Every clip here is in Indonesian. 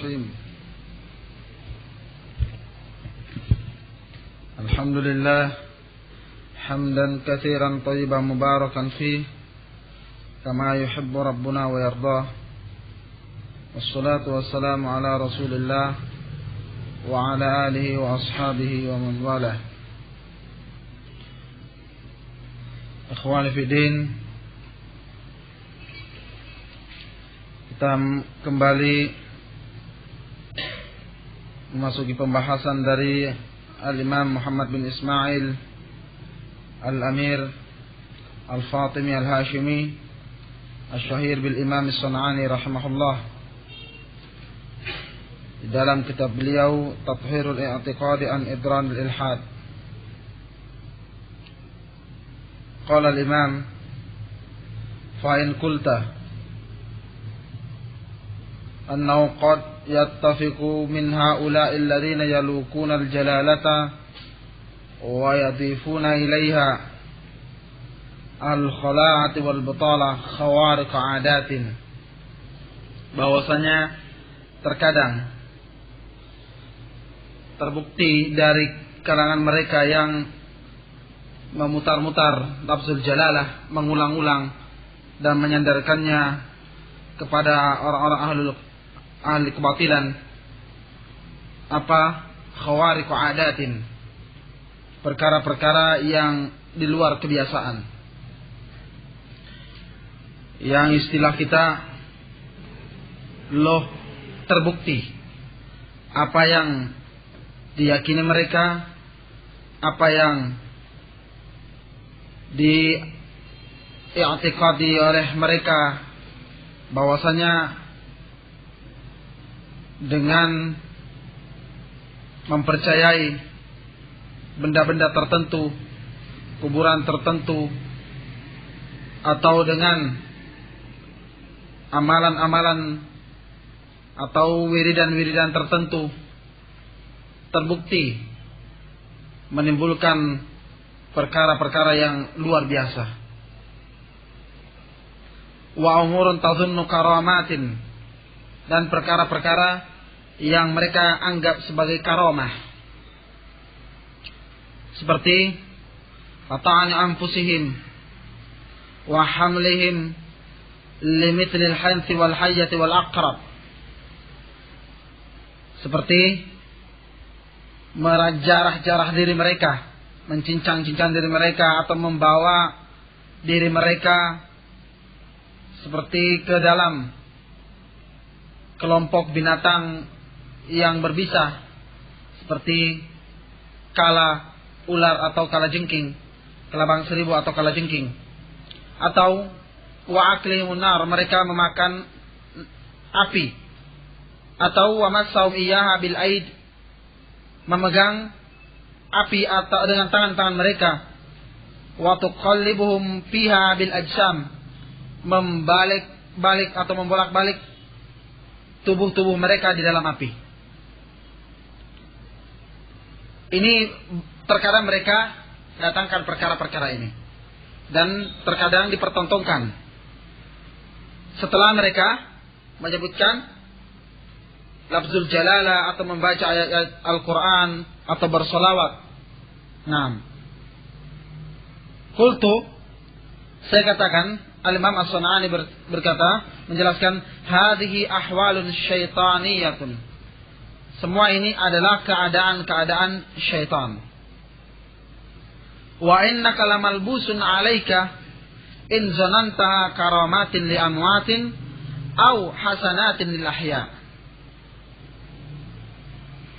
الرحيم الحمد لله حمدا كثيرا طيبا مباركا فيه كما يحب ربنا ويرضاه والصلاة والسلام على رسول الله وعلى آله وأصحابه ومن والاه. Ikhwani fi din, kita kembali memasuki pembahasan dari Al-Imam Muhammad bin Ismail Al-Amir Al-Fatimi Al-Hashimi Al-Syahir bil-Imam As-San'ani rahimahullah, di dalam kitab beliau Tathhirul I'tiqadi an Idran al-Ilhad. Qala al-Imam fa in qulta annahu qad yattafiqu min ha'ula'i alladhina yalukuna al-jalalata wa yadifuna ilayha al-khala'ati wal batala khawariq 'adatin, bahwasanya terkadang terbukti dari kalangan mereka yang memutar-mutar lafzul jalalah, mengulang-ulang dan menyandarkannya kepada orang-orang ahli kebatilan, khawariq 'adatin, perkara-perkara yang di luar kebiasaan, yang istilah kita terbukti apa yang diyakini mereka, apa yang diiktikadi oleh mereka, bahwasanya dengan mempercayai benda-benda tertentu, kuburan tertentu, atau dengan amalan-amalan atau wiridan-wiridan tertentu, terbukti menimbulkan perkara-perkara yang luar biasa. Wa umurun tadhunnu karamatin, dan perkara-perkara yang mereka anggap sebagai karamah, seperti qata'an anfusihim wa hamlihim limithlil hanthi wal hayyati wal aqrab, seperti merajah-jarah diri mereka, mencincang-cincang diri mereka, atau membawa diri mereka seperti ke dalam kelompok binatang yang berbisa, seperti kala ular atau kala jengking, kelabang seribu atau kala jengking, atau wa aklimun nar, mereka memakan api, atau wa massahum iyyaha bil aid, memegang api atau dengan tangan-tangan mereka, wa tuqallibuhum fiha bil ajsam, membalik-balik atau membolak-balik tubuh-tubuh mereka di dalam api. Ini terkadang mereka datangkan perkara-perkara ini, dan terkadang dipertontonkan setelah mereka menyebutkan lafzul jalalah atau membaca ayat Al-Quran atau bersolawat. Qultu, saya katakan, Al-Imam As-San'ani berkata, menjelaskan, hadhihi ahwalun syaitaniyatun, semua ini adalah keadaan-keadaan syaitan. Wa innaka lamalbusun 'alaika in zanantaha karamatin li amwatin au hasanatin lil ahya,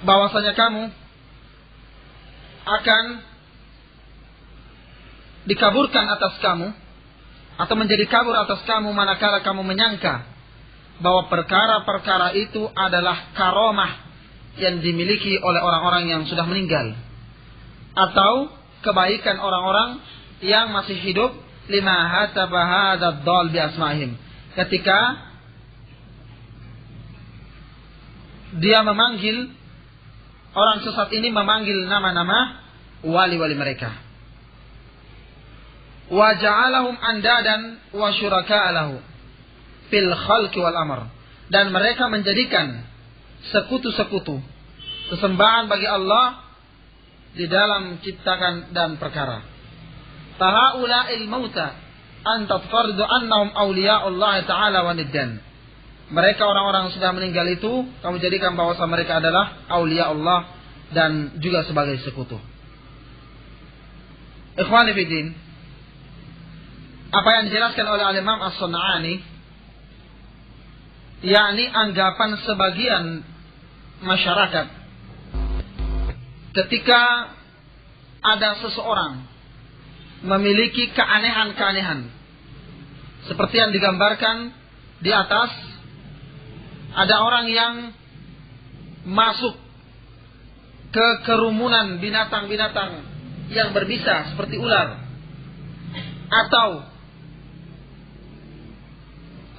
bahwasanya kamu akan dikaburkan atas kamu, atau menjadi kabur atas kamu manakala kamu menyangka bahwa perkara-perkara itu adalah karamah yang dimiliki oleh orang-orang yang sudah meninggal, atau kebaikan orang-orang yang masih hidup, lima hataba hadzal dhal bi asma'ihim, ketika dia memanggil, orang sesat ini memanggil nama-nama wali-wali mereka. Wa ja'alahum andadan wa syuraka'a lahu fil khalqi wal amr, dan mereka menjadikan sekutu-sekutu, sesembahan bagi Allah di dalam ciptakan dan perkara. Tahaula'il mauta an tatfardu annahum awliya Allah Ta'ala wa niddan. Mereka orang-orang yang sudah meninggal itu, kamu jadikan bahwa mereka adalah aulia Allah dan juga sebagai sekutu. Ikhwani fiddin, apa yang dijelaskan oleh Al-Imam As-Sun'ani, yakni anggapan sebagian masyarakat ketika ada seseorang memiliki keanehan-keanehan seperti yang digambarkan di atas. Ada orang yang masuk ke kerumunan binatang-binatang yang berbisa seperti ular, atau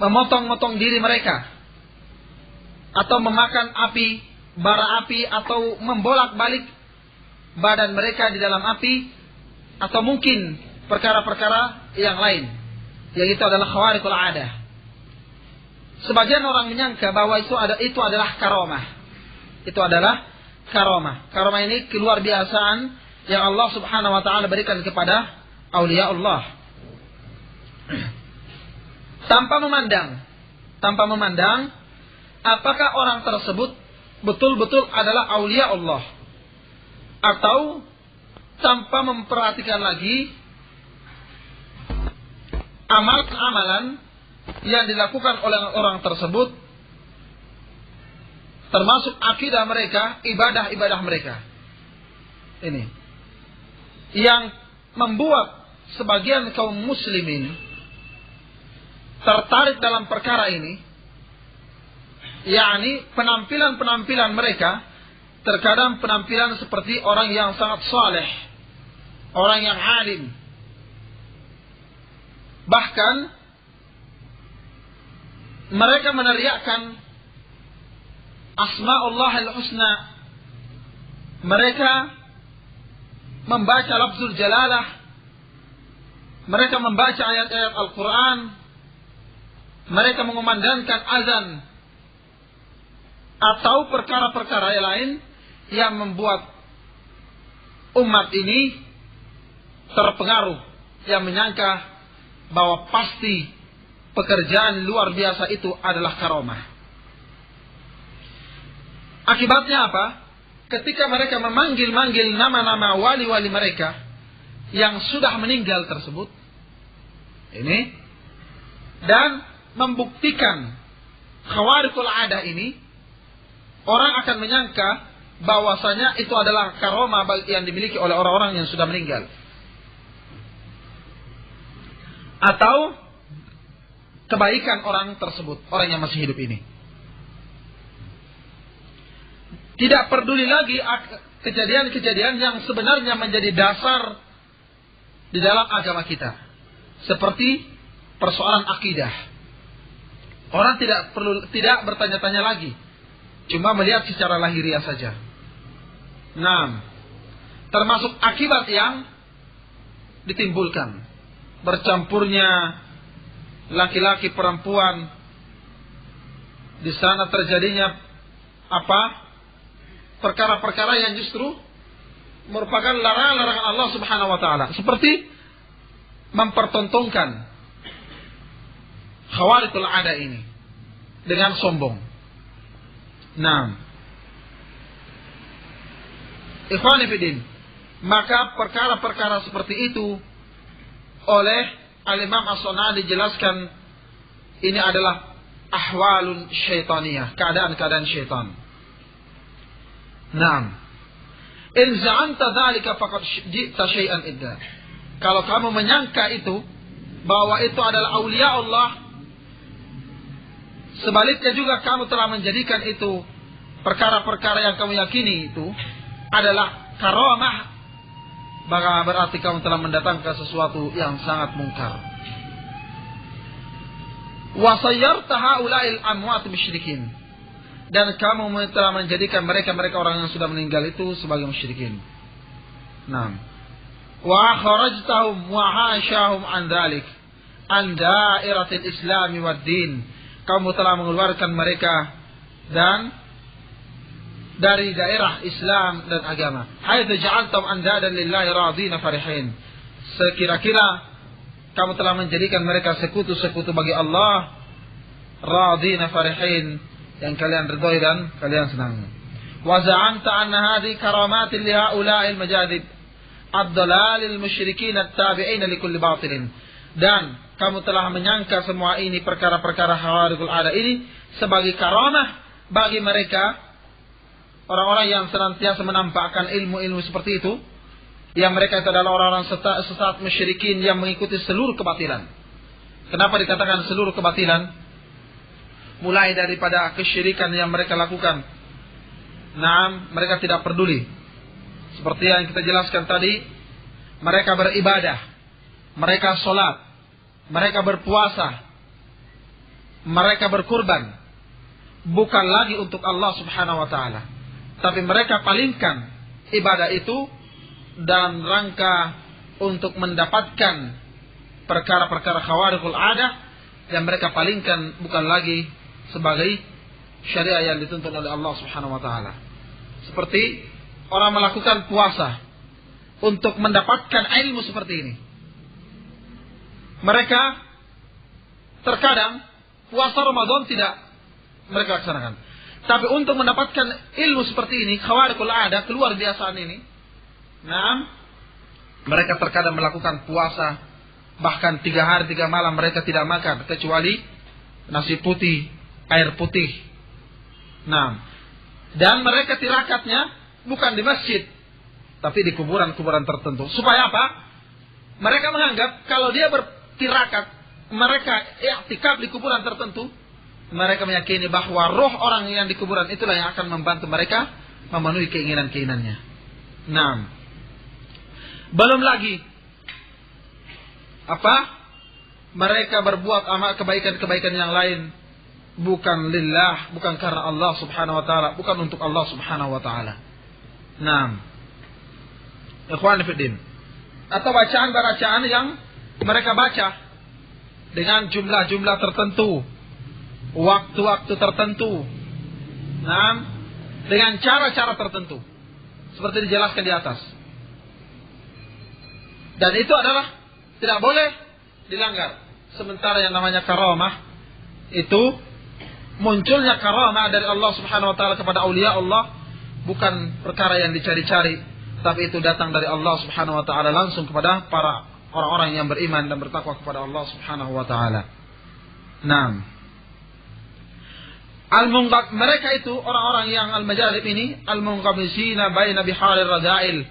memotong-motong diri mereka, atau memakan api, bara api, atau membolak-balik badan mereka di dalam api, atau mungkin perkara-perkara yang lain, yang itu adalah khawariqul 'adah. Sebagian orang menyangka bahwa itu adalah karamah. Itu adalah karamah. Karamah ini keluar biasaan yang Allah Subhanahu wa taala berikan kepada aulia Allah. Tanpa memandang apakah orang tersebut betul-betul adalah aulia Allah, atau tanpa memperhatikan lagi amalan yang dilakukan oleh orang tersebut, termasuk akidah mereka, ibadah-ibadah mereka. Ini yang membuat sebagian kaum muslimin tertarik dalam perkara ini, yakni penampilan-penampilan mereka terkadang penampilan seperti orang yang sangat saleh, orang yang alim. Bahkan mereka meneriakkan Asma'ullahil Husna. Mereka membaca lafzul jalalah. Mereka membaca ayat-ayat Al-Quran. Mereka mengumandangkan azan atau perkara-perkara yang lain yang membuat umat ini terpengaruh, yang menyangka bahwa pasti pekerjaan luar biasa itu adalah karamah. Akibatnya apa? Ketika mereka memanggil-manggil nama-nama wali-wali mereka yang sudah meninggal tersebut, ini, dan membuktikan khawariqul 'adah ini, orang akan menyangka bahwasanya itu adalah karamah yang dimiliki oleh orang-orang yang sudah meninggal, atau kebaikan orang tersebut, orang yang masih hidup ini. Tidak peduli lagi kejadian-kejadian yang sebenarnya menjadi dasar di dalam agama kita, seperti persoalan akidah. Orang tidak bertanya-tanya lagi, cuma melihat secara lahiriah saja. Nah, termasuk akibat yang ditimbulkan, bercampurnya laki-laki perempuan, di sana terjadinya perkara-perkara yang justru merupakan larangan-larangan Allah Subhanahu wa taala, seperti mempertontonkan khawariqul 'adah ini dengan sombong. Nah, ikhwani fiddin, maka perkara-perkara seperti itu oleh Al-Imam As-Sun'ani dijelaskan ini adalah ahwalun syaitaniyah, keadaan-keadaan syaitan. Naam. In za'anta dzalika faqad ji'ta syai'an idda. Kalau kamu menyangka itu bahwa itu adalah aulia Allah, sebaliknya juga kamu telah menjadikan itu perkara-perkara yang kamu yakini itu adalah karamah, maka berarti kamu telah mendatangkan sesuatu yang sangat mungkar. Wa sayyarta haula'il amwat musyrikin, dan kamu telah menjadikan mereka orang yang sudah meninggal itu sebagai musyrikin. Naam. Wa kharajtahum wa hashahum an dzalik, an dairatil Islam wad din. Kamu telah mengeluarkan mereka dan dari daerah Islam dan agama. Haitsu ja'altum andadan lillahi radina farihin. Sekira-kira kamu telah menjadikan mereka sekutu-sekutu bagi Allah, radina farihin, yang kalian ridhoi dan kalian senang. Wa za'amta anna hadhihi karamatin li haula'il majadib ad-dalalil musyrikin at-tabi'in li kulli batilin. Dan kamu telah menyangka semua ini perkara-perkara khawarikul ada ini sebagai karamah bagi mereka, orang-orang yang senantiasa menampakkan ilmu-ilmu seperti itu, yang mereka itu adalah orang-orang sesat musyrikin yang mengikuti seluruh kebatilan. Kenapa dikatakan seluruh kebatilan? Mulai daripada kesyirikan yang mereka lakukan. Mereka tidak peduli. Seperti yang kita jelaskan tadi, mereka beribadah, mereka sholat, mereka berpuasa, mereka berkurban, bukan lagi untuk Allah subhanahu wa ta'ala, tapi mereka palingkan ibadah itu dalam rangka untuk mendapatkan perkara-perkara khawarikul adah yang mereka palingkan bukan lagi sebagai syariah yang dituntut oleh Allah subhanahu wa ta'ala. Seperti orang melakukan puasa untuk mendapatkan ilmu seperti ini. Mereka terkadang puasa Ramadan tidak mereka laksanakan, tapi untuk mendapatkan ilmu seperti ini, khawarikul adah, keluar biasaan ini, mereka terkadang melakukan puasa bahkan 3 hari 3 malam mereka tidak makan kecuali nasi putih, air putih. Dan mereka tirakatnya bukan di masjid, tapi di kuburan-kuburan tertentu. Supaya apa? Mereka menganggap kalau dia bertirakat, mereka i'tikaf di kuburan tertentu, mereka meyakini bahwa roh orang yang di kuburan itulah yang akan membantu mereka memenuhi keinginan-keinginannya. Belum lagi mereka berbuat amal kebaikan-kebaikan yang lain bukan lillah, bukan karena Allah subhanahu wa ta'ala, bukan untuk Allah subhanahu wa ta'ala. Ikhwan fillah, atau bacaan-bacaan yang mereka baca dengan jumlah-jumlah tertentu, waktu-waktu tertentu, dengan cara-cara tertentu, seperti dijelaskan di atas. Dan itu adalah tidak boleh dilanggar. Sementara yang namanya karamah itu, munculnya karamah dari Allah subhanahu wa ta'ala kepada awliya Allah bukan perkara yang dicari-cari, tapi itu datang dari Allah subhanahu wa ta'ala langsung kepada para orang-orang yang beriman dan bertakwa kepada Allah subhanahu wa ta'ala. Mereka itu orang-orang yang al-majadib ini, al-munqamisina baina biharir rada'il,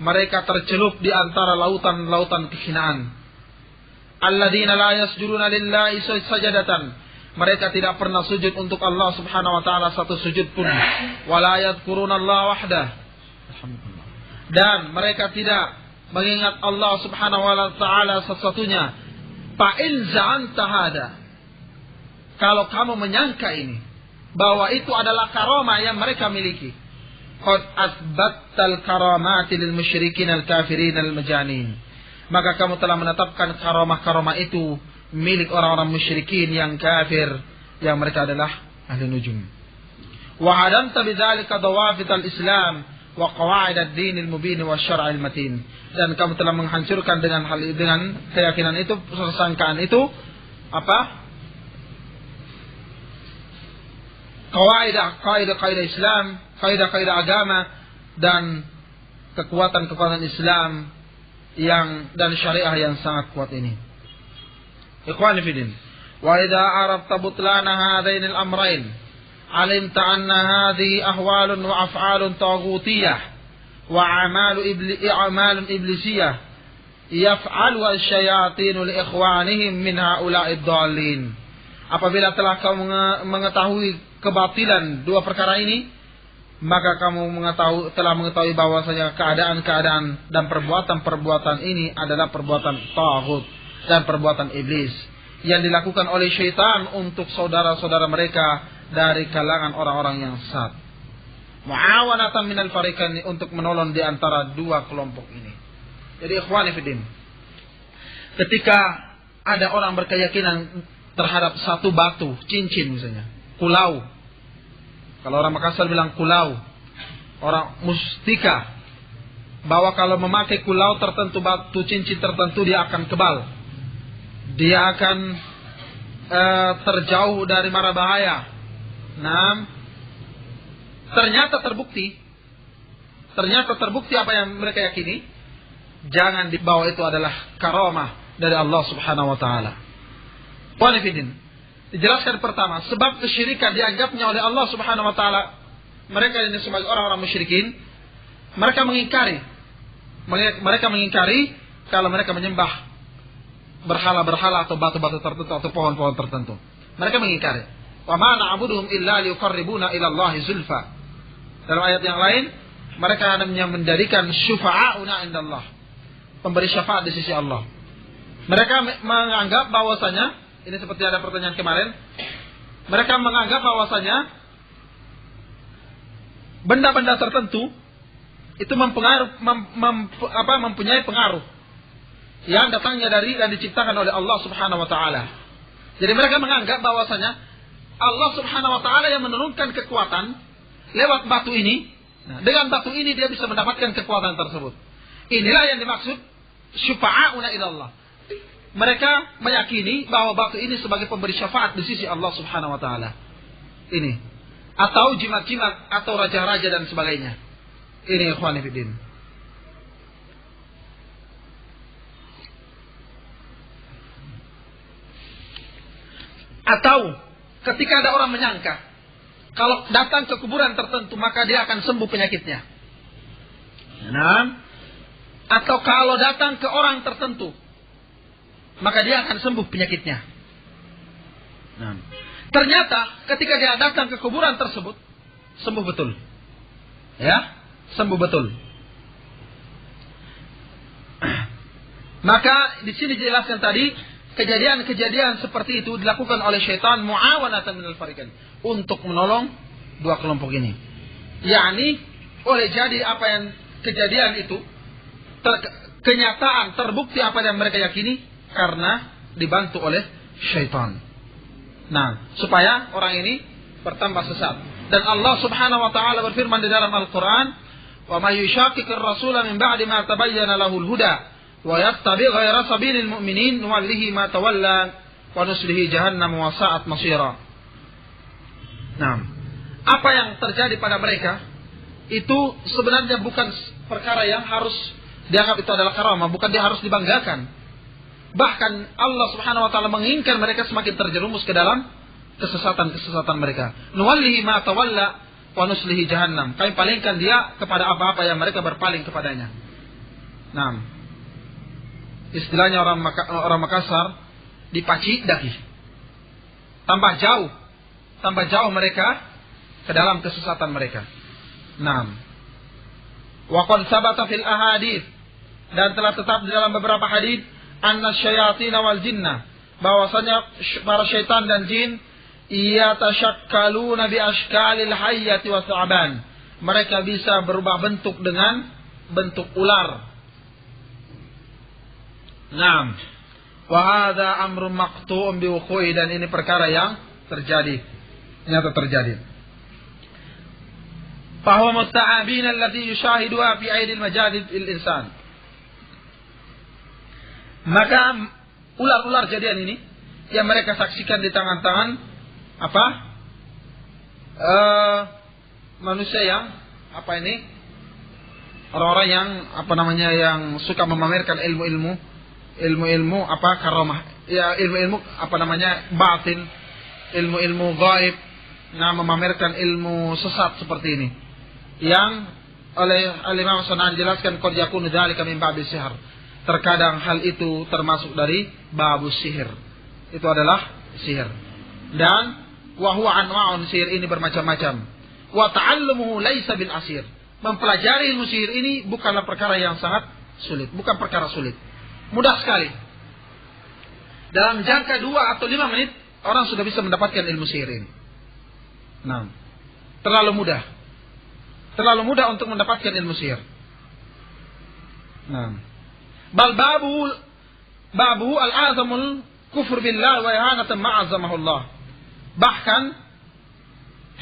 mereka tercelup di antara lautan-lautan kehinaan. Alladzina la yasjuduna lillahi sajadatan, mereka tidak pernah sujud untuk Allah subhanahu wa ta'ala satu sujud pun. Wala yadhkuruna Allah wahdah, dan mereka tidak mengingat Allah subhanahu wa ta'ala satu-satunya. Fa'in za'anta hada, kalau kamu menyangka ini bahwa itu adalah karamah yang mereka miliki, qad asbattal karamati lil musyrikin al kafirin al majanin, maka kamu telah menetapkan karamah-karamah itu milik orang-orang musyrikin yang kafir, yang mereka adalah ahli nujum. Wa hadamta bidzalika dawafit al Islam wa qawaid ad-din al mubin wa syar' al matin, dan kamu telah menghancurkan dengan keyakinan itu, persangkaan itu kaidah Islam, kaidah agama, dan kekuatan-kekuatan Islam dan syariah yang sangat kuat ini. Ikhwani fillah, wa idza arafta butlana hadain al-amrayn, alimta anna hadhihi ahwalun wa af'alun taghutiyah wa a'malun iblisiyah yaf'alu asy-syayatin li ikhwanihim min ha'ula'i ad-dallin. Apabila telah kamu mengetahui kebatilan dua perkara ini, maka kamu telah mengetahui bahwasanya keadaan-keadaan dan perbuatan-perbuatan ini adalah perbuatan taghut dan perbuatan iblis yang dilakukan oleh syaitan untuk saudara-saudara mereka dari kalangan orang-orang yang sesat. Mu'awanatan minal fariqain, untuk menolong di antara dua kelompok ini. Jadi ikhwani fiddin, ketika ada orang berkeyakinan terhadap satu batu, cincin misalnya, kulau. Kalau orang Makassar bilang kulau, orang mustika, bahwa kalau memakai kulau tertentu, batu cincin tertentu, dia akan kebal, dia akan terjauh dari mara bahaya. Nah, ternyata terbukti apa yang mereka yakini. Jangan dibawa itu adalah karamah dari Allah Subhanahu wa taala. Wanifidin. Dijelaskan pertama, sebab kesyirikan dianggapnya oleh Allah Subhanahu wa taala, mereka ini sebagai orang-orang musyrikin, mereka mengingkari kalau mereka menyembah berhala-berhala atau batu-batu tertentu atau pohon-pohon tertentu. Mereka mengingkari. Wa ma na'buduhum illa liqarribuna ila Allahi zulfa. Dalam ayat yang lain, mereka hanya menjadikan syufa'auna indallah, pemberi syafaat di sisi Allah. Mereka menganggap bahwasanya, ini seperti ada pertanyaan kemarin, mereka menganggap bahwasanya benda-benda tertentu itu mempunyai pengaruh yang datangnya dari dan diciptakan oleh Allah Subhanahu wa taala. Jadi mereka menganggap bahwasanya Allah Subhanahu wa taala yang menurunkan kekuatan lewat batu ini. Nah, dengan batu ini dia bisa mendapatkan kekuatan tersebut. Inilah yang dimaksud syufa'auna ilallah. Mereka meyakini bahwa batu ini sebagai pemberi syafaat di sisi Allah Subhanahu wa taala. Ini. Atau jimat-jimat atau raja-raja dan sebagainya. Ini ikhwani fiddin. Atau ketika ada orang menyangka kalau datang ke kuburan tertentu maka dia akan sembuh penyakitnya. Nah, atau kalau datang ke orang tertentu maka dia akan sembuh penyakitnya. Nah, ternyata ketika dia datang ke kuburan tersebut sembuh betul. Ya, sembuh betul. Maka di sini dijelaskan tadi kejadian-kejadian seperti itu dilakukan oleh syaitan mu'awanatan minal fariqain, untuk menolong dua kelompok ini. Yakni oleh jadi apa yang kejadian itu kenyataan terbukti apa yang mereka yakini karena dibantu oleh syaitan. Nah, supaya orang ini bertambah sesat. Dan Allah Subhanahu wa taala berfirman di dalam Al-Qur'an, "Wa may yushaqiqir rasula min ba'di ma tabayyana lahul huda wa yattabi' ghayra sabilil mu'minin nuwallihi ma tawalla wa nuslihi jahannam wa sa'at masira." Nah, apa yang terjadi pada mereka itu sebenarnya bukan perkara yang harus dianggap itu adalah karamah, bukan dia harus dibanggakan. Bahkan Allah Subhanahu wa taala menginginkan mereka semakin terjerumus ke dalam kesesatan-kesesatan mereka. Nuwallihi ma tawalla wa nuslihi jahannam. Kami palingkan dia kepada apa-apa yang mereka berpaling kepadanya. Nah, istilahnya orang Makassar, dipaci daki. Tambah jauh mereka ke dalam kesesatan mereka. Nah, wa qad sabata fil ahadits, dan telah tetap di dalam beberapa hadis, anna syayatin wal jinna, bahwasanya para syaitan dan jin yatashakkaluna bi ashkalil hayyati wa tha'ban, mereka bisa berubah bentuk dengan bentuk ular. Naam. Wa hadza amrun maqtu'un bi wuqu'i, dan ini perkara yang terjadi, nyata terjadi. Fa huwa musta'abin allati yushahiduha fi aidil majadid il insan. Maka ular-ular jadian ini yang mereka saksikan di tangan-tangan manusia yang orang-orang yang yang suka memamerkan ilmu-ilmu karamah, ya ilmu-ilmu batin, ilmu-ilmu gaib, memamerkan ilmu sesat seperti ini, yang oleh Imam Sana'an dijelaskan qad yakunu dzalika min babi sihir, terkadang hal itu termasuk dari babus sihir, itu adalah sihir. Dan wa huwa anwa'un, sihir ini bermacam-macam. Wa ta'allumuhu laisa bil asir, mempelajari ilmu sihir ini bukanlah perkara yang sangat sulit, bukan perkara sulit. Mudah sekali. Dalam jangka 2 atau 5 menit orang sudah bisa mendapatkan ilmu sihir ini. Nah, terlalu mudah. Terlalu mudah untuk mendapatkan ilmu sihir. Nah, bal babu al-azamul kufur billah wa ihanatan ma'azamahullah. Bahkan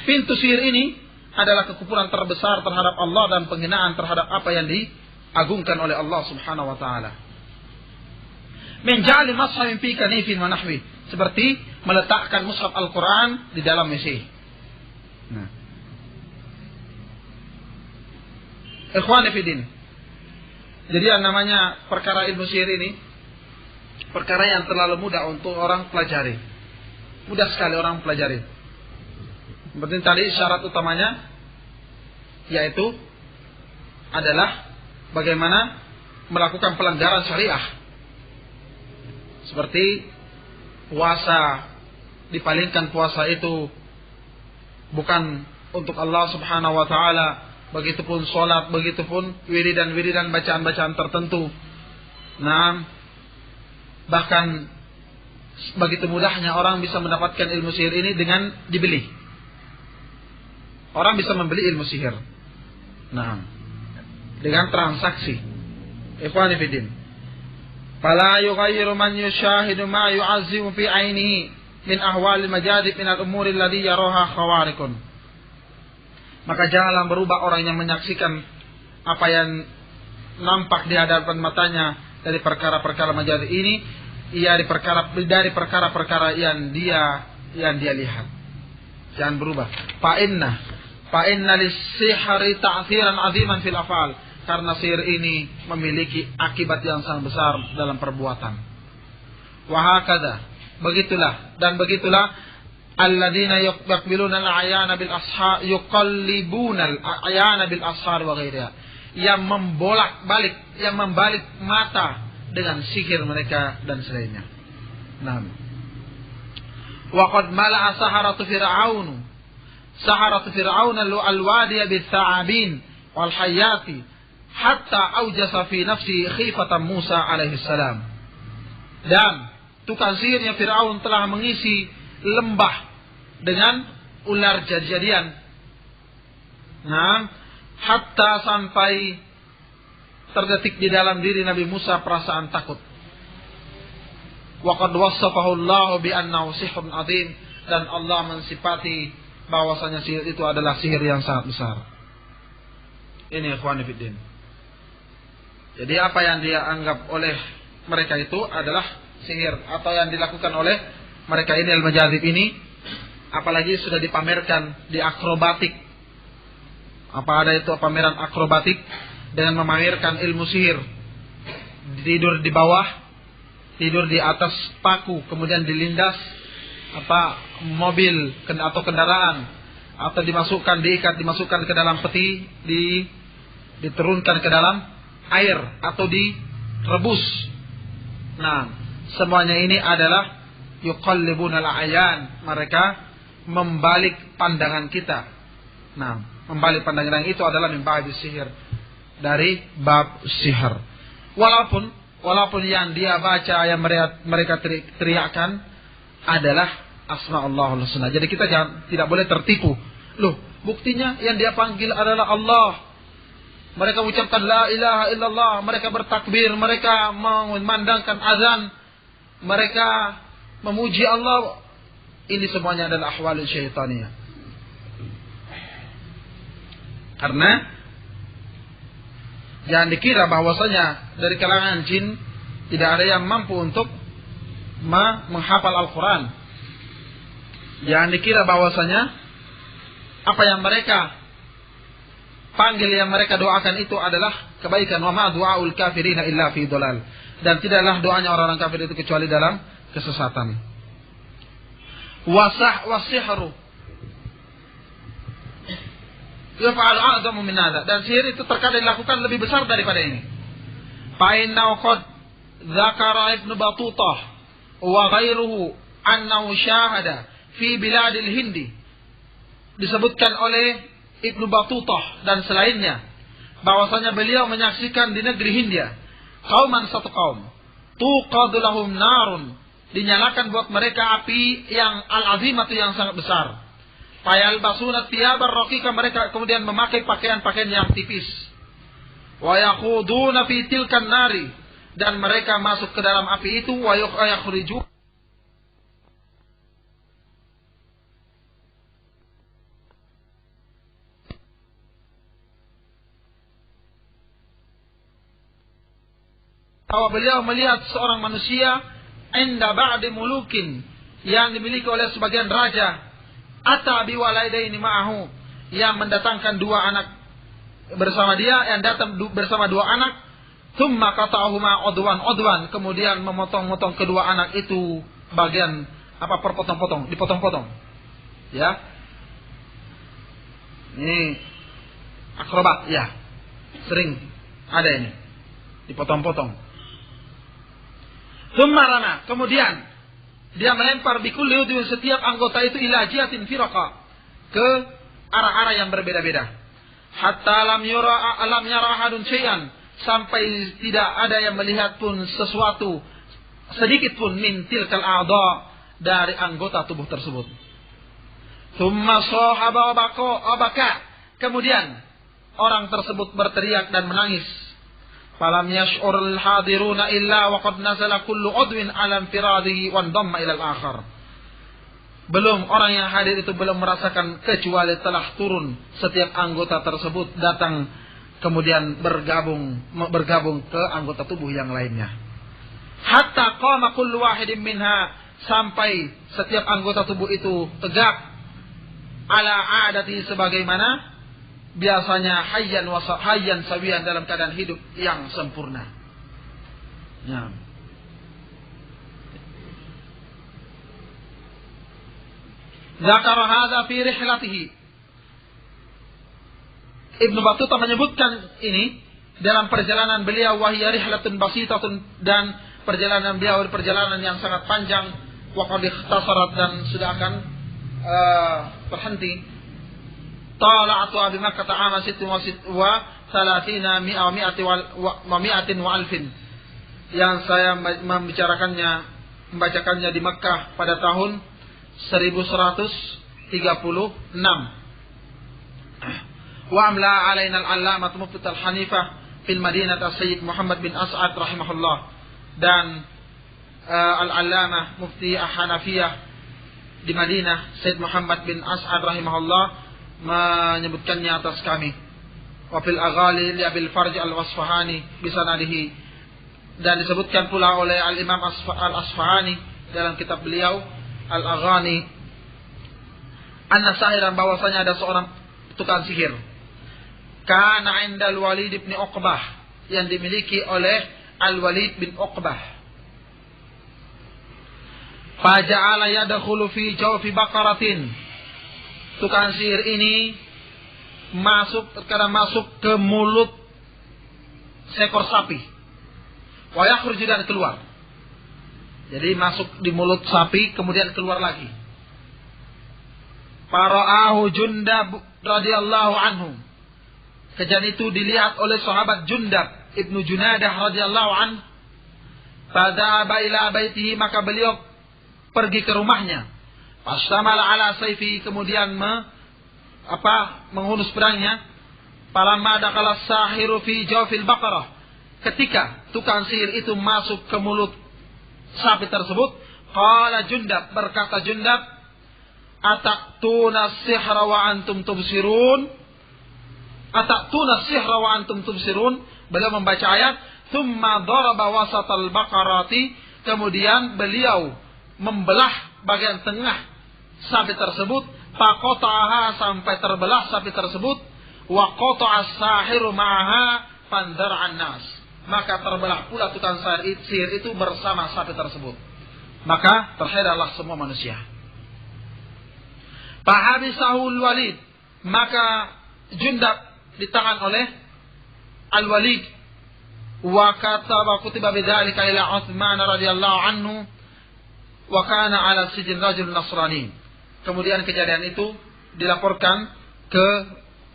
pintu sihir ini adalah kekufuran terbesar terhadap Allah dan penghinaan terhadap apa yang diagungkan oleh Allah Subhanahu wa taala. Menjali mashafin fi kanifin wa nahwi, seperti meletakkan mushaf Al-Qur'an di dalam WC. Nah. Ikhwani fillah. Jadi yang namanya perkara ilmu sihir ini perkara yang terlalu mudah untuk orang pelajari. Mudah sekali orang pelajari. Seperti tadi syarat utamanya yaitu adalah bagaimana melakukan pelanggaran syariah. Seperti puasa, dipalingkan puasa itu bukan untuk Allah Subhanahu wa taala. Begitupun sholat, begitupun wiridan bacaan-bacaan tertentu. Nah, bahkan begitu mudahnya orang bisa mendapatkan ilmu sihir ini dengan dibeli. Orang bisa membeli ilmu sihir. Nah, dengan transaksi. Ikhwani fiddin. Fala yughayyiru man yushahidu ma yu'azzimu fi 'ainihi min ahwalil majadib min al-umuri alladhi yaraha khawarikun. Maka janganlah berubah orang yang menyaksikan apa yang nampak di hadapan matanya dari perkara-perkara majadib ini, dari perkara-perkara yang dia lihat. Jangan berubah. Fa inna lis-sihri ta'thiran 'aziman fil af'al. Karena sihir ini memiliki akibat yang sangat besar dalam perbuatan. Wa hakadha, begitulah alladzina yaqbiluna al-ayana bil ashar yuqallibuna al-ayana bil ashar wa ghairiha, yang membalik mata dengan sihir mereka dan selainnya. Naam. Wa qad mala'a saharatu fir'aun al-wadiya bis-sa'abin wal hayati hatta aujasa fi nafsi khifatan Musa alaihi salam. Dan tukang sihirnya Fir'aun telah mengisi lembah dengan ular jadi-jadian. Nah, hatta sampai terdetik di dalam diri Nabi Musa perasaan takut. Wa qad wassafahu Allah bi annahu sihrun 'adzim, dan Allah mensifati bahwasanya sihir itu adalah sihir yang sangat besar. Ini ikhwan fillah. Jadi apa yang dia anggap oleh mereka itu adalah sihir, atau yang dilakukan oleh mereka ini al-majazib ini, apalagi sudah dipamerkan di akrobatik. Apa ada itu pameran akrobatik dengan memamerkan ilmu sihir. Tidur di bawah, tidur di atas paku, kemudian dilindas mobil atau kendaraan, atau dimasukkan ke dalam peti, diturunkan ke dalam air atau direbus. Nah, semuanya ini adalah yuqallibunal a'yan, mereka membalik pandangan kita. Nah, membalik pandangan itu adalah min bab sihir, dari bab sihir. Walaupun yang dia baca, yang mereka teriakkan adalah asma Allahul Husna. Jadi kita tidak boleh tertipu. Loh, buktinya yang dia panggil adalah Allah. Mereka ucapkan la ilaha illallah, mereka bertakbir, mereka memandangkan azan, mereka memuji Allah. Ini semuanya adalah ahwalul syaitaniyah. Karena jangan dikira bahwasanya dari kalangan jin tidak ada yang mampu untuk menghafal Al-Quran. Jangan dikira bahwasanya apa yang mereka panggil, yang mereka doakan itu adalah kebaikan. Wa ma du'aul kafirina illa fi dhalal. Dan tidaklah doanya orang-orang kafir itu kecuali dalam kesesatan. Wasihru yaf'al a'zamu min hadha. Dan sihir itu terkadang dilakukan lebih besar daripada ini. Fa innahu qad dzakara Ibnu Battutah wa ghairuhu annahu syahada fi biladil Hindi. Disebutkan oleh Ibnu Battutah dan selainnya bahwasanya beliau menyaksikan di negeri Hindia kauman, satu kaum, tuqadu lahum narun, dinyalakan buat mereka api yang al-azimatu, yang sangat besar. Fayalbasuna thiyabar raqiqa, mereka kemudian memakai pakaian-pakaian yang tipis. Wa yaquduna fi tilkan nari, dan mereka masuk ke dalam api itu. Wa yakhriju bahwa beliau melihat seorang manusia inda ba'di mulukin, yang dimiliki oleh sebagian raja, ata biwalaidaini ma'ahu, yang mendatangkan dua anak bersama dia, yang datang bersama dua anak, thumma qata'ahuma udwan, kemudian memotong-motong kedua anak itu bagian perpotong-potong, dipotong-potong. Ya. Ini akrobat, ya. Sering ada ini. Dipotong-potong. Thumma rama, kemudian dia melempar bikulli udwin, setiap anggota itu ila jihatin firaqa, ke arah-arah yang berbeda-beda. Hatta lam yara ahadun syai'an, sampai tidak ada yang melihat pun sesuatu sedikit pun min tilkal a'dha, dari anggota tubuh tersebut. Thumma sahaba abaka, kemudian orang tersebut berteriak dan menangis. Falam yash'urul hadiruna illa wa qad nazala kullu udwin 'ala infiradihi wa damma ila al-akhar. Belum, orang yang hadir itu belum merasakan, kecuali telah turun setiap anggota tersebut datang kemudian bergabung ke anggota tubuh yang lainnya. Hatta qama kullu wahidin minha, sampai setiap anggota tubuh itu tegak ala adati, sebagaimana biasanya hayyan sawiyan, dalam keadaan hidup yang sempurna. Ya. Zakar hadza fi rihlatihi. Ibnu Battuta menyebutkan ini dalam perjalanan beliau, wahya rihlatun basitatun, dan perjalanan beliau perjalanan yang sangat panjang, wa qad ikhtasarat, dan sudah akan berhenti. Tala'atu bi Makkah 'ama 36 wa mi'atin wa alfin, yang saya membacakannya di Makkah pada tahun 1136. Wa amla alaina al-allamah mufti al-Hanifah fil Madinah Sayyid Muhammad bin As'ad rahimahullah, dan al-allamah mufti Hanafiyah di Madinah Sayyid Muhammad bin As'ad rahimahullah menyebutkannya atas kami. Wa fil aghali li Abil Farj al-Wasfahani bisanadihi, dan disebutkan pula oleh al-Imam al-Asfahani dalam kitab beliau Al-Aghani, anna sahiran, bahwasanya ada seorang tukang sihir, kana indal Walid bin Uqbah, yang dimiliki oleh Al-Walid bin Uqbah. Faja'ala yadkhulu fi jawfi baqaratin, tukang sihir ini terkadang masuk ke mulut seekor sapi, wa yakhruju, dan keluar. Jadi masuk di mulut sapi kemudian keluar lagi. Fara'ahu Jundab radhiyallahu anhu, kejadian itu dilihat oleh sahabat Jundab ibnu Junadah radhiyallahu anhu. Fadhaba ila baitihi, maka beliau pergi ke rumahnya. Fastamala ala sayfi, kemudian menghunus pedangnya. Falamma dakhala sahiru fi jawfil baqarah, ketika tukang sihir itu masuk ke mulut sapi tersebut, qala Jundab, berkata Jundab, ataktuna sihra wa antum tubsirun, ataktuna sihra wa antum tubsirun. Beliau membaca ayat, thumma daraba wasatal baqarati, kemudian beliau membelah bagian tengah sapi tersebut, faqata'aha, sampai terbelah sapi tersebut, wa qata'as sahiru ma'aha fandar'an nas, maka terbelah pula tukang sihir itu bersama sapi tersebut, maka terhedarlah semua manusia. Fahabisahul Walid, maka Jundab ditahan oleh Al-Walid. Wa kataba kutiba bidzalika ila Utsman radhiyallahu anhu wa kana ala sijin rajul nasrani. Kemudian kejadian itu dilaporkan ke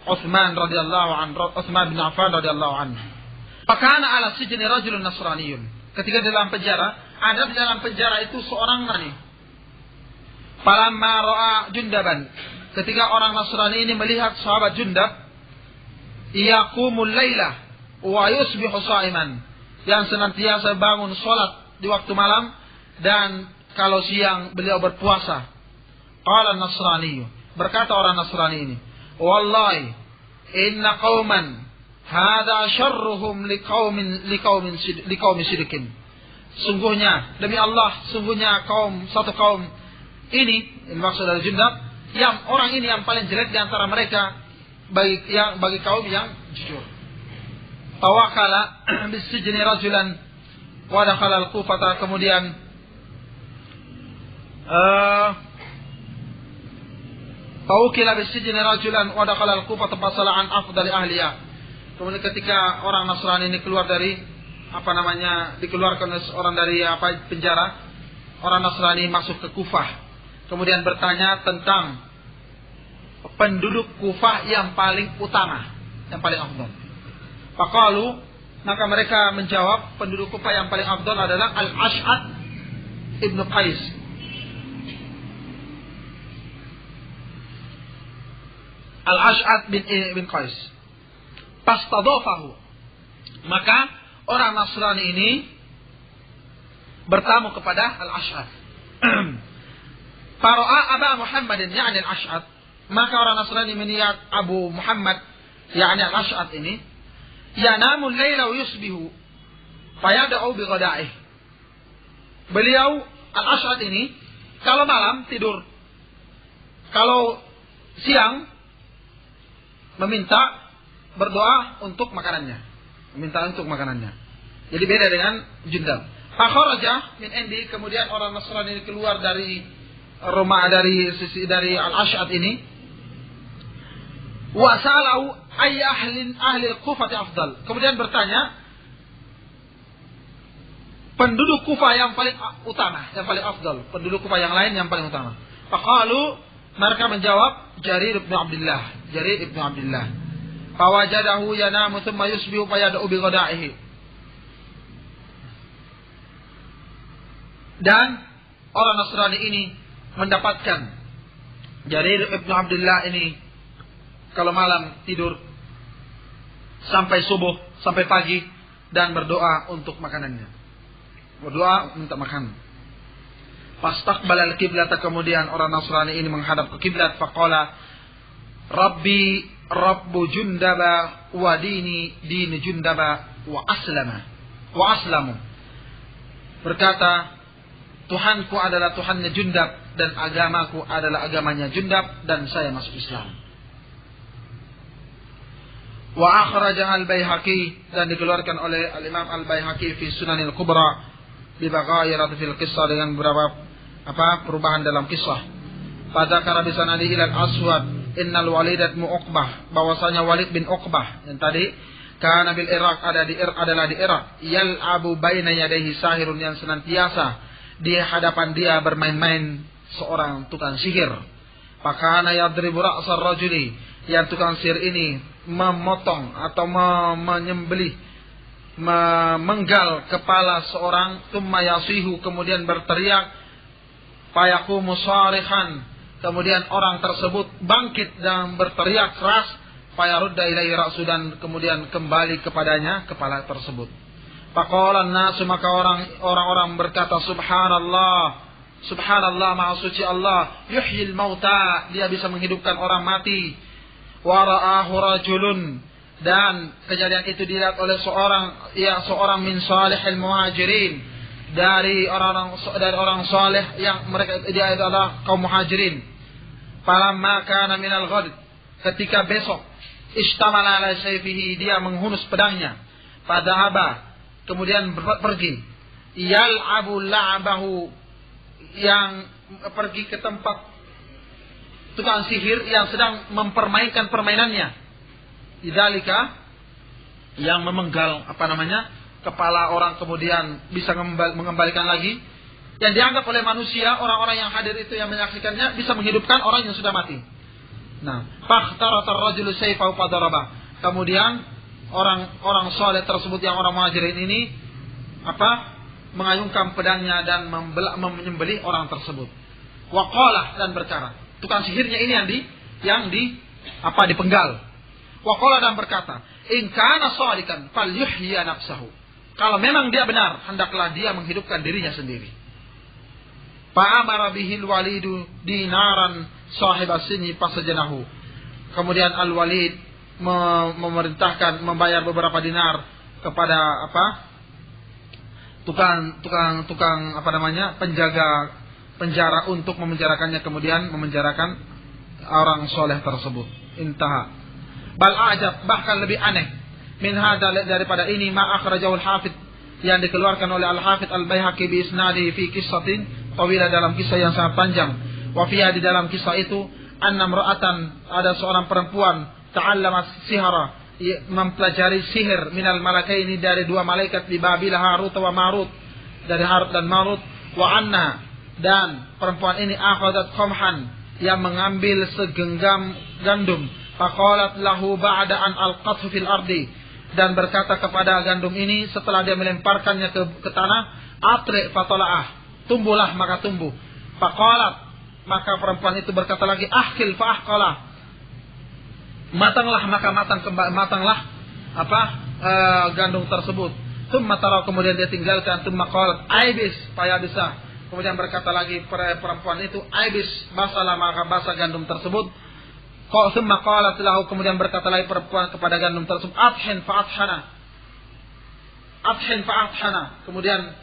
Utsman radhiyallahu anhu, Utsman bin Affan radhiyallahu anhu. Fakana ala sijin rajul nasraniyun. Ketika di dalam penjara, ada di dalam penjara itu seorang Nasrani. Falamma ra'a Jundaban, ketika orang Nasrani ini melihat sahabat Jundab, yaqumul laila wa yusbihu sha'iman, yang senantiasa bangun salat di waktu malam, dan kalau siang beliau berpuasa. Qala Nasrani, berkata orang Nasrani ini, wallahi inna qauman Hada syarruhum liqaumin sidqin. Sungguhnya demi Allah, sungguhnya satu kaum ini maksud dari Jundab, yang orang ini yang paling jelek di antara mereka bagi kaum yang jujur. Tawakala bisijni rajulan wa dakhala al-Kufah, kemudian Tawakala bisijni rajulan wa dakhala al-Kufah fasalan afdali ahliya. Kemudian ketika orang Nasrani ini keluar dari dikeluarkan orang dari penjara, orang Nasrani masuk ke Kufah, kemudian bertanya tentang penduduk Kufah yang paling utama, yang paling afdal. Faqalu, maka mereka menjawab penduduk Kufah yang paling afdal adalah Al-Ash'ad ibn Qais. Al-Ash'ad bin Qais. Fastadhafahu, maka orang Nasrani ini bertamu kepada Al-Ash'ad. Fara'a Aba Muhammadin ya'ni Al-Ash'ad, maka orang Nasrani melihat Abu Muhammad ya'ni Al-Ash'ad ini, yanamu al-laila wa yusbihu fayad'u bi ghada'ih. Beliau Al-Ash'ad ini kalau malam tidur, kalau siang berdoa untuk makanannya. Jadi beda dengan Jundab. Fakharaja min indi, kemudian orang Nasrani keluar dari rumah dari Al-Ash'ad ini. Wa salau ay ahli al-Kufah afdal. Kemudian bertanya penduduk Kufah yang paling utama, yang paling afdal, penduduk Kufah yang lain yang paling utama. Faqalu, mereka menjawab Jarir ibn Abdullah. Fawajadahu yanamu thumma yusbihu fayad'u bi ghada'ihi. Dan orang Nasrani ini mendapatkan Jarir ibn Abdullah ini kalau malam tidur sampai subuh, sampai pagi, dan berdoa untuk makanannya. Berdoa minta makan. Fastaqbala al-qiblat, kemudian orang Nasrani ini menghadap ke kiblat. Faqala Rabbi Rabbu Jundaba wa dini Jundaba wa aslamu. Berkata, Tuhanku adalah Tuhannya Jundab dan agamaku adalah agamanya Jundab dan saya masuk Islam. Wa akhrajah al-Baihaqi, dan dikeluarkan oleh al-Imam al-Baihaqi fi Sunanil Kubra bi baghayirat fil qissah, dengan beberapa perubahan dalam kisah. Pada kara bisanadi ilal Aswad innal Walid bin Uqbah, bahwasanya Walid bin Uqbah yang tadi kana bil Iraq, adalah di Irak, yal'abu baina yadayhi sahirun, yang senantiasa di hadapan dia bermain-main seorang tukang sihir. Fakana yadribu ra'sar rajuli, yang tukang sihir ini memotong atau menyembelih, memenggal kepala seorang, thumma yasihu, kemudian berteriak, fayaqumu sarihan, kemudian orang tersebut bangkit dan berteriak keras, fayarudda ilaihi ra'su, dan kemudian kembali kepadanya kepala tersebut. Faqala an-nasu, maka orang-orang berkata, Subhanallah, maha suci Allah, yuhyil mauta, dia bisa menghidupkan orang mati. Wa ra'ahu rajulun, dan kejadian itu dilihat oleh seorang min salihil muhajirin, dari orang saleh yang mereka dia adalah kaum muhajirin. Falamma kana minal ghad, ketika besok, istamala ala sayfihi, dia menghunus pedangnya. Fadhaba, kemudian pergi. Yal'abu la'abahu, yang pergi ke tempat tukang sihir yang sedang mempermainkan permainannya. Idzalika, yang memenggal kepala orang, kemudian bisa mengembalikan lagi, yang dianggap oleh manusia, orang-orang yang hadir itu yang menyaksikannya, bisa menghidupkan orang yang sudah mati. Nah, fakhtarata ar-rajulu sayfahu fadaraba, kemudian orang saleh tersebut yang orang muhajirin ini mengayunkan pedangnya dan menyembelih orang tersebut. Wa qala, dan berkata, tukang sihirnya ini yang dipenggal. Wa qala, dan berkata, in kana shadikan falyuhyi nafsahu, kalau memang dia benar, hendaklah dia menghidupkan dirinya sendiri. Fa amara bihil walidu dinaran sahib as-sinni fasajanahu, kemudian Al-Walid memerintahkan membayar beberapa dinar kepada tukang penjaga penjara untuk memenjarakannya, kemudian memenjarakan orang soleh tersebut. Intaha. Bal ajab, bahkan lebih aneh min hada, daripada ini, ma akhrajahu al-Hafidz, yang dikeluarkan oleh Al-Hafidz Al-Baihaqi bi isnadihi fi qissatin tawilah, dalam kisah yang sangat panjang. Wa fiha, di dalam kisah itu, anna imra'atan, ada seorang perempuan, ta'allamat sihara, mempelajari sihir, minal malakaini, dari dua malaikat, di Babil Harut wa Marut, dari Harut dan Marut. Wa anna, dan perempuan ini, akhadat qamhan, yang mengambil segenggam gandum, faqalat lahu ba'da an alqathu fil ardi, dan berkata kepada gandum ini setelah dia melemparkannya ke tanah, atri fatola'ah, tumbuhlah maka tumbuh. Faqalat, maka perempuan itu berkata lagi, ahkil fa'ahqalah, matanglah maka matanglah gandum tersebut. Tsumma tara, kemudian dia tinggalkan. Tsumma qalat aibis fayabisa, kemudian berkata lagi perempuan itu, aibis, basalah maka basah gandum tersebut. Tsumma qalat lahu, kemudian berkata lagi perempuan kepada gandum tersebut, athin fa'athana, kemudian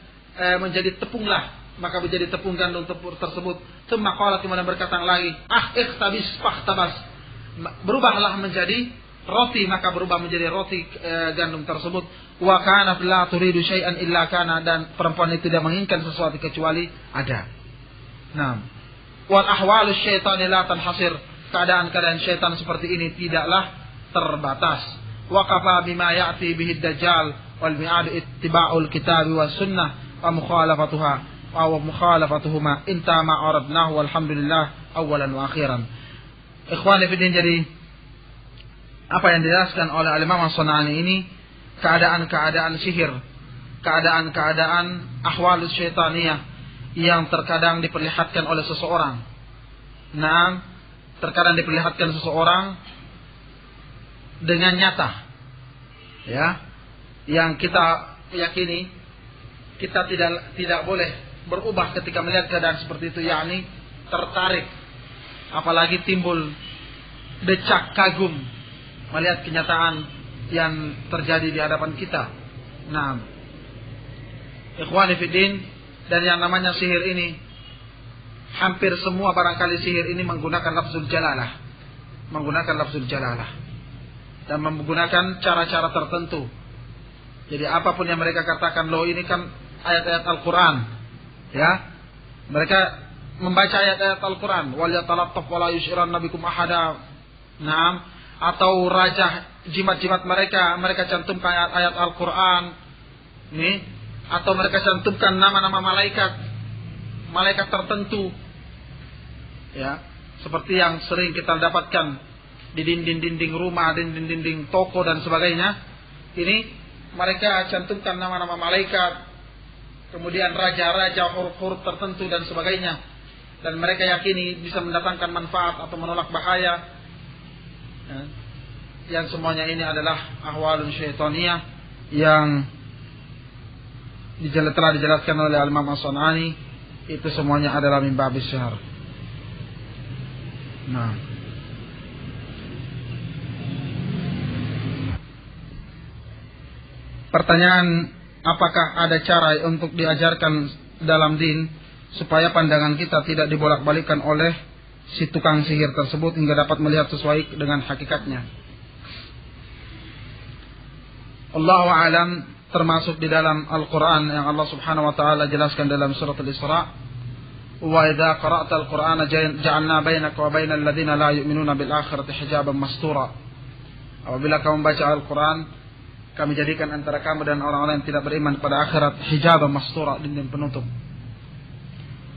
menjadi tepunglah, maka menjadi tepung gandum tersebut. Tsumma qalat, kemudian berkata lagi, ikhtabis fahtabas, berubahlah menjadi roti, maka berubah menjadi roti gandum tersebut. Wa kanat la turidu syai'an illa kana, dan perempuan itu tidak menginginkan sesuatu kecuali ada. Nah, wal ahwalus syaitani la tanhasir, keadaan-keadaan syaitan seperti ini tidaklah terbatas. Wa kafa bima ya'ti bihi ad-dajjal wal mi'ad ittiba'ul kitabi was sunnah wa mukhalafatuhuma inta ma aradnahu walhamdulillah awalan wa akhiran. Ikhwani fillah, jadi apa yang dijelaskan oleh Al-Imam As-San'ani ini, keadaan-keadaan sihir, keadaan-keadaan ahwalus syaitaniyah yang terkadang diperlihatkan oleh seseorang. Nah, terkadang diperlihatkan seseorang dengan nyata, ya, yang kita yakini kita tidak boleh berubah ketika melihat keadaan seperti itu, yakni tertarik, apalagi timbul decak kagum melihat kenyataan yang terjadi di hadapan kita. Nah, ikhwani fiddin, dan yang namanya sihir ini, hampir semua barangkali sihir ini menggunakan lafzul jalalah, dan menggunakan cara-cara tertentu. Jadi apapun yang mereka katakan, loh ini kan ayat-ayat Al-Quran, ya, mereka membaca ayat-ayat Al-Quran, wal yatalattaf wala yushiranna bikum ahada. Nah, atau rajah jimat-jimat mereka cantumkan ayat-ayat Al-Quran, nih, atau mereka cantumkan nama-nama malaikat tertentu, ya, seperti yang sering kita dapatkan di dinding-dinding rumah, dinding-dinding toko dan sebagainya. Ini mereka cantumkan nama-nama malaikat, kemudian raja-raja, huruf-huruf tertentu dan sebagainya, dan mereka yakini bisa mendatangkan manfaat atau menolak bahaya, ya. Yang semuanya ini adalah ahwalun syaitaniyah yang telah dijelaskan oleh Al-Imam As-San'ani. Itu semuanya adalah min babis syihr. Nah, pertanyaan, apakah ada cara untuk diajarkan dalam din supaya pandangan kita tidak dibolak-balikan oleh si tukang sihir tersebut hingga dapat melihat sesuai dengan hakikatnya? Allahu a'lam, termasuk di dalam Al-Quran yang Allah Subhanahu wa taala jelaskan dalam surat Al-Isra, wa idza qara'ta al-Qur'ana ja'alna bainaka wa bainal ladzina la yu'minuna bil akhirati hijaban mastura. Apabila kamu membaca Al-Quran, kami jadikan antara kamu dan orang-orang yang tidak beriman pada akhirat hijaban mastura, dinding penutup.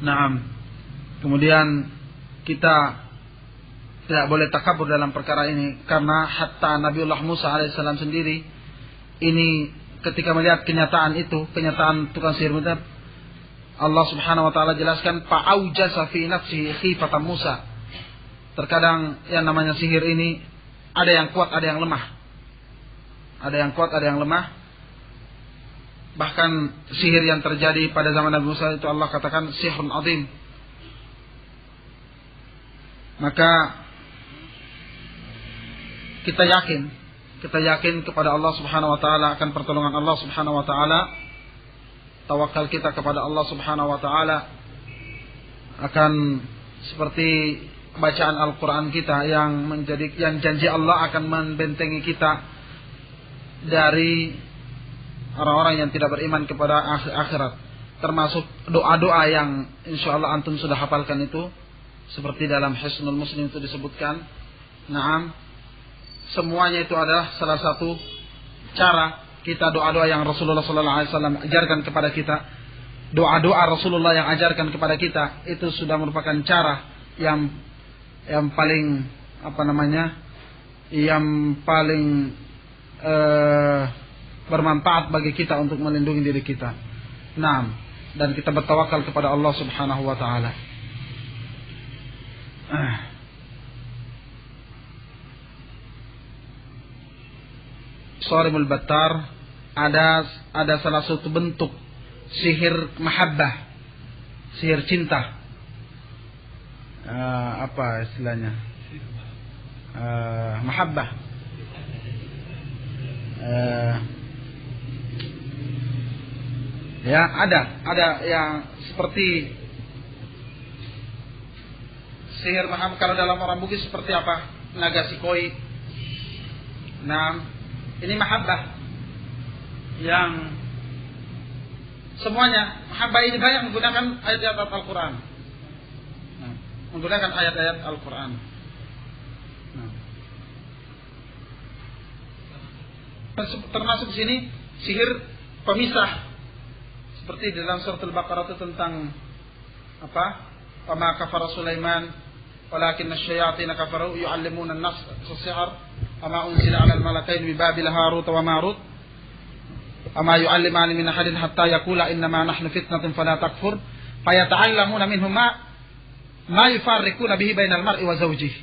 Naam. Kemudian kita tidak boleh takabur dalam perkara ini, karena hatta Nabiullah Musa alaihissalam sendiri ini ketika melihat kenyataan itu, kenyataan tukang sihir itu, Allah Subhanahu wa taala jelaskan fa'aujasa fi nafsihi khifatan Musa. Terkadang yang namanya sihir ini ada yang kuat, ada yang lemah. Ada yang kuat, ada yang lemah. Bahkan sihir yang terjadi pada zaman Nabi Musa itu Allah katakan sihrun azim. Maka kita yakin kepada Allah Subhanahu wa taala, akan pertolongan Allah Subhanahu wa taala. Tawakal kita kepada Allah Subhanahu wa taala akan seperti bacaan Al-Qur'an kita yang janji Allah akan membentengi kita dari orang-orang yang tidak beriman kepada akhirat. Termasuk doa-doa yang insyaallah antum sudah hafalkan itu, seperti dalam Hisnul Muslim itu disebutkan. Naam, semuanya itu adalah salah satu cara kita doa-doa yang Rasulullah sallallahu alaihi wasallam ajarkan kepada kita. Doa-doa Rasulullah yang ajarkan kepada kita itu sudah merupakan cara yang paling yang paling bermanfaat bagi kita untuk melindungi diri kita. Naam, dan kita bertawakal kepada Allah Subhanahu wa taala. Sharimul Battar, ada salah satu bentuk sihir mahabbah, sihir cinta. Apa istilahnya? Mahabbah. Ya, ada yang seperti sihir mahabbah. Kalau dalam orang Bugis seperti apa? Naga sikoi. Nah, ini mahabbah yang semuanya mahabbah ini banyak menggunakan ayat-ayat Al-Quran. Menggunakan ayat-ayat Al-Quran. Termasuk di sini sihir pemisah, seperti di dalam surat Al-Baqarah itu tentang apa? Wa ma kafara Sulaiman walakinna asy-syayatin kafaru yu'allimuna an-nas as-sihr wa ma unzila 'alal malakaini bi Babil Harut wa Marut ama yu'allimani min ahadin hatta yaqula innama nahnu fitnatun fala takfur fayata'allamuna minhum ma yufarriquna bihi bainal mar'i wa zawjihi.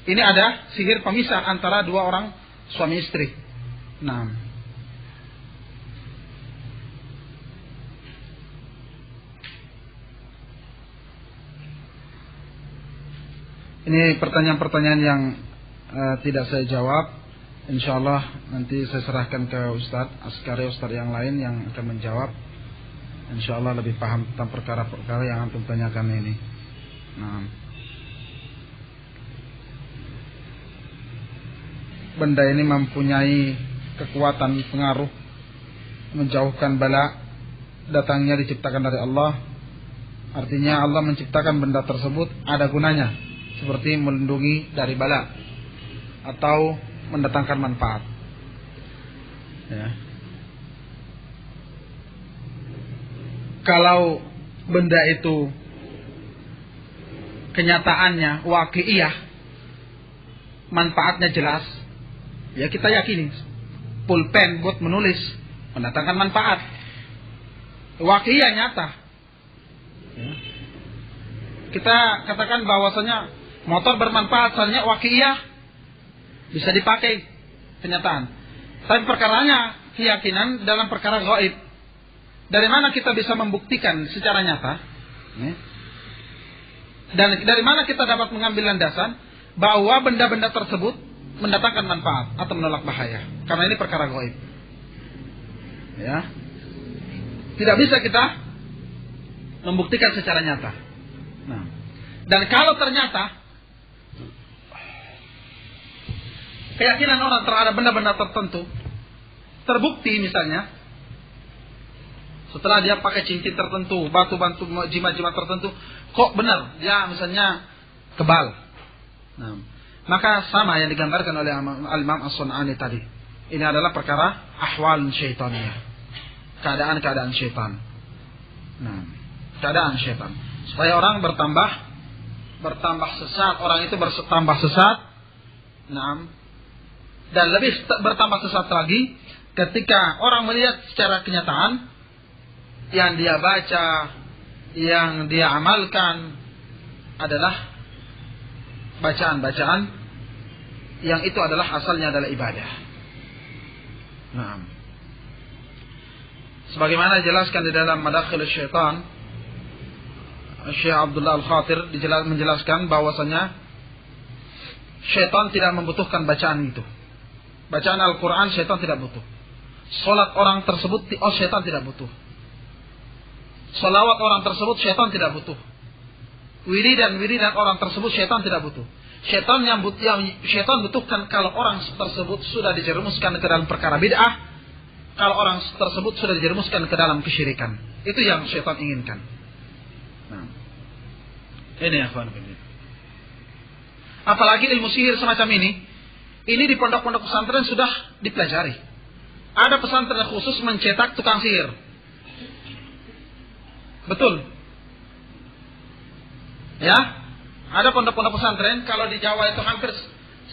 Ini ada sihir pemisah antara dua orang suami istri. Nah, ini pertanyaan-pertanyaan yang tidak saya jawab. Insyaallah nanti saya serahkan ke Ustaz Askari, Ustaz yang lain yang akan menjawab. Insyaallah lebih paham tentang perkara-perkara yang antum tanyakan ini. Nah, benda ini mempunyai kekuatan pengaruh menjauhkan bala, datangnya diciptakan dari Allah. Artinya Allah menciptakan benda tersebut ada gunanya, seperti melindungi dari bala atau mendatangkan manfaat. Ya. Kalau benda itu kenyataannya waqi'iyah, manfaatnya jelas, ya kita yakini. Pulpen buat menulis mendatangkan manfaat, waqi'iyah, nyata. Ya. Kita katakan bahwasanya motor bermanfaat, soalnya waqi'iyah, bisa dipakai, kenyataan. Tapi perkaranya keyakinan dalam perkara gaib. Dari mana kita bisa membuktikan secara nyata? Dan dari mana kita dapat mengambil landasan bahwa benda-benda tersebut mendatangkan manfaat atau menolak bahaya? Karena ini perkara gaib. Ya. Tidak bisa kita membuktikan secara nyata. Nah, dan kalau ternyata keyakinan orang terhadap benda-benda tertentu terbukti, misalnya setelah dia pakai cincin tertentu, batu-batu jimat-jimat tertentu, kok benar dia misalnya kebal. Nah, maka sama yang digambarkan oleh Al-Imam As-Sun'ani tadi. Ini adalah perkara ahwal syaitaniyah, keadaan-keadaan syaitan. Nah, keadaan syaitan. Supaya orang bertambah sesat, orang itu bertambah sesat. Nah, dan lebih bertambah sesat lagi ketika orang melihat secara kenyataan yang dia baca, yang dia amalkan adalah bacaan-bacaan yang itu adalah asalnya adalah ibadah. Nah, sebagaimana dijelaskan di dalam Madakhilus Syaitan, Syekh Abdullah Al-Khatir menjelaskan bahwasanya syaitan tidak membutuhkan bacaan itu. Bacaan Al-Quran syaitan tidak butuh. Salat orang tersebut syaitan tidak butuh. Salawat orang tersebut syaitan tidak butuh. Wiridan orang tersebut syaitan tidak butuh. Yang syaitan butuhkan kalau orang tersebut sudah dijerumuskan ke dalam perkara bid'ah, kalau orang tersebut sudah dijerumuskan ke dalam kesyirikan. Itu yang syaitan inginkan. Nah, ini ya kawan. Apalagi ilmu sihir semacam ini di pondok-pondok pesantren sudah dipelajari. Ada pesantren khusus mencetak tukang sihir. Betul. Ya, ada pondok-pondok pesantren. Kalau di Jawa itu hampir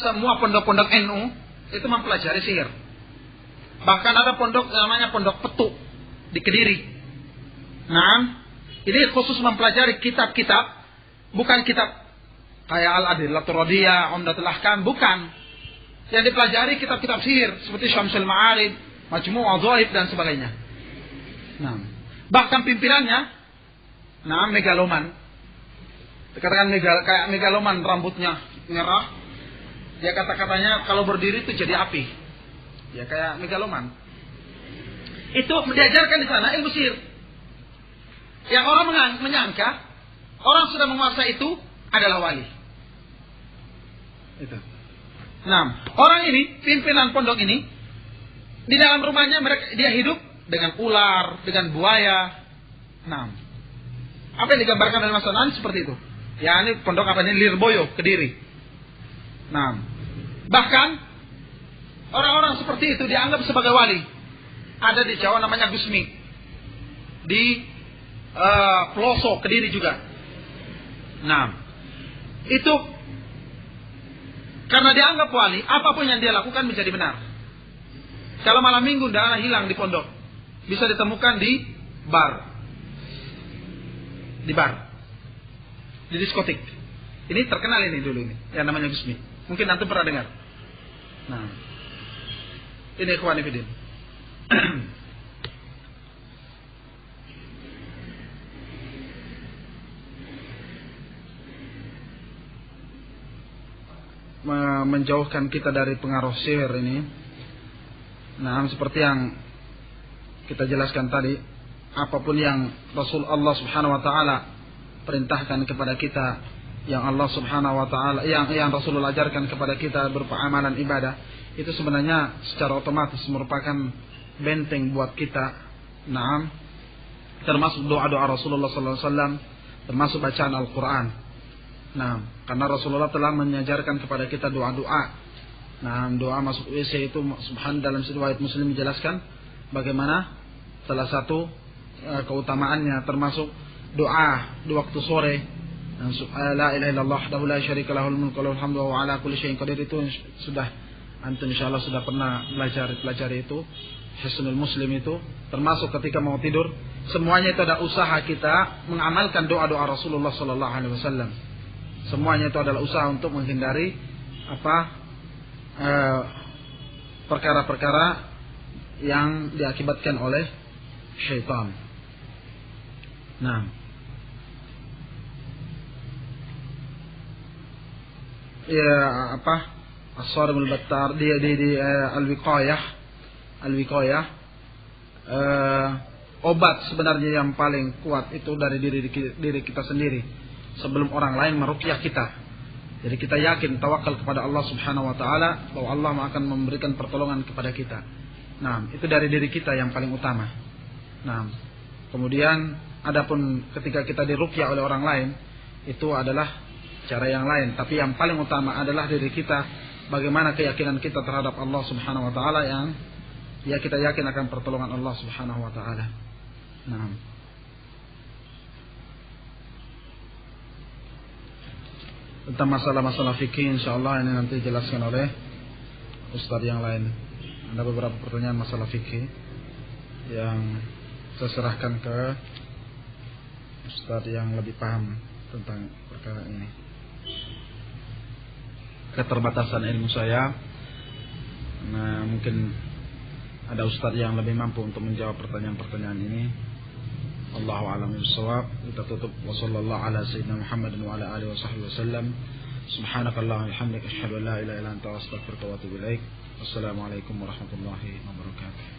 semua pondok-pondok NU itu mempelajari sihir. Bahkan ada pondok namanya Pondok Petu di Kediri. Nah, ini khusus mempelajari kitab-kitab, bukan kitab kayak Al-Adillatul Radiyah, Umdatul Ahkam, bukan. Yang dipelajari kitab-kitab sihir seperti Syamsul Ma'arif, Majmu' Adzaib dan sebagainya. Nah, bahkan pimpinannya megaloman. Dikatakan kayak megaloman, rambutnya merah. Dia kata-katanya kalau berdiri itu jadi api. Ya kayak megaloman. Itu diajarkan di sana ilmu sihir. Yang orang menyangka orang sudah menguasai itu adalah wali. Itu. Nah, orang ini, pimpinan pondok ini, di dalam rumahnya dia hidup dengan ular, dengan buaya. Nah, apa yang digambarkan dalam masalah seperti itu. Ya, ini pondok apa ini? Lirboyo, Kediri. Nah, bahkan orang-orang seperti itu dianggap sebagai wali. Ada di Jawa namanya Gusmi. Di Peloso, Kediri juga. Nah, itu karena dianggap wali, apapun yang dia lakukan menjadi benar. Kalau malam minggu dana hilang di pondok, bisa ditemukan di bar. Di diskotik. Ini terkenal ini dulu ini, yang namanya Gusmi. Mungkin antum pernah dengar. Nah, ini ikhwan fillah. Menjauhkan kita dari pengaruh sihir ini. Nah, seperti yang kita jelaskan tadi, apapun yang Rasul Allah Subhanahu wa taala perintahkan kepada kita, yang Allah Subhanahu wa taala yang Rasulullah ajarkan kepada kita berupa amalan ibadah, itu sebenarnya secara otomatis merupakan benteng buat kita. Naam, termasuk doa-doa Rasulullah sallallahu alaihi wasallam, termasuk bacaan Al-Qur'an. Nah, karena Rasulullah telah mengajarkan kepada kita doa-doa. Nah, doa masuk WC itu dalam riwayat Muslim dijelaskan bagaimana salah satu keutamaannya termasuk doa di waktu sore. La ilaha illallah wahdahu la syarika lahul mulku wa lahul hamdu wa ala kulli syai'in qadir, itu sudah antum insyaallah sudah pernah pelajari itu. Hisnul Muslim itu termasuk ketika mau tidur, semuanya itu ada usaha kita mengamalkan doa-doa Rasulullah sallallahu alaihi wasallam. Semuanya itu adalah usaha untuk menghindari perkara-perkara yang diakibatkan oleh syaitan. Nah, ya As-Sarimul Battar di Al-Wiqayah, obat sebenarnya yang paling kuat itu dari diri kita sendiri. Sebelum orang lain meruqyah kita. Jadi kita yakin tawakal kepada Allah Subhanahu wa taala bahwa Allah akan memberikan pertolongan kepada kita. Nah, itu dari diri kita yang paling utama. Nah, kemudian adapun ketika kita diruqyah oleh orang lain, itu adalah cara yang lain, tapi yang paling utama adalah diri kita, bagaimana keyakinan kita terhadap Allah Subhanahu wa taala yang ya kita yakin akan pertolongan Allah Subhanahu wa taala. Nah, tentang masalah-masalah fikih insyaallah ini nanti dijelaskan oleh ustaz yang lain. Ada beberapa pertanyaan masalah fikih yang saya serahkan ke ustaz yang lebih paham tentang perkara ini. Keterbatasan ilmu saya, nah mungkin ada ustaz yang lebih mampu untuk menjawab pertanyaan-pertanyaan ini. Allahu a'lam bishawab. Kita tutup wa sallallahu ala sayyidina Muhammadin wa ala alihi wa sahbihi wasallam. Subhanakallahumma wa bihamdika asyhadu an la ilaha illa anta astaghfiruka wa atubu ilaik. Wassalamualaikum warahmatullahi wabarakatuh.